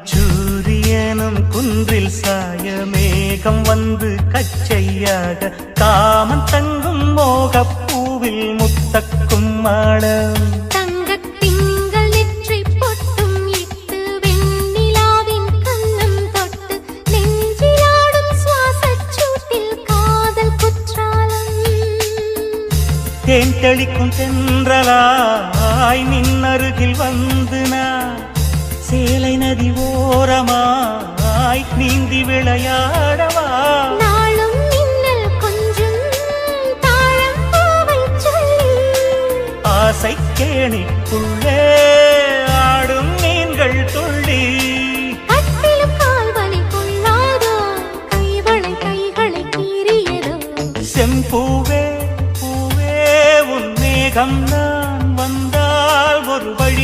அந்திச்சூரியனும் குன்றில் சாய மேகம் வந்து கச்சையாக காமன் தங்கும் மோகப்பூவில் முத்தக்கும் மாடம் தங்கத் திங்கள் நெற்றி பொட்டும் இட்டு வெண்ணிலாவின் கன்னம் தொட்டு நெஞ்சிலாடும் சுவாசச் சூட்டில் காதல் குற்றாலம் தேன் தெளிக்கும் தென்றலாய் நின்னருகில் வந்து நான் சேலை நதி ஓரமாய் நீந்தி விளையாடவா நாளும் மின்னல் கொஞ்சம் தாழம் பூவை சொல்லி ஆசை கேணிக்குள்ளே ஆடும் மீன்கள் துள்ளி கட்டிலும் கால்வலி கொள்ளாதோ கைவளை கைகளை கீறியதோ செம்பூவே பூவே உன் மேகம் நான் வந்தால் ஒரு வழி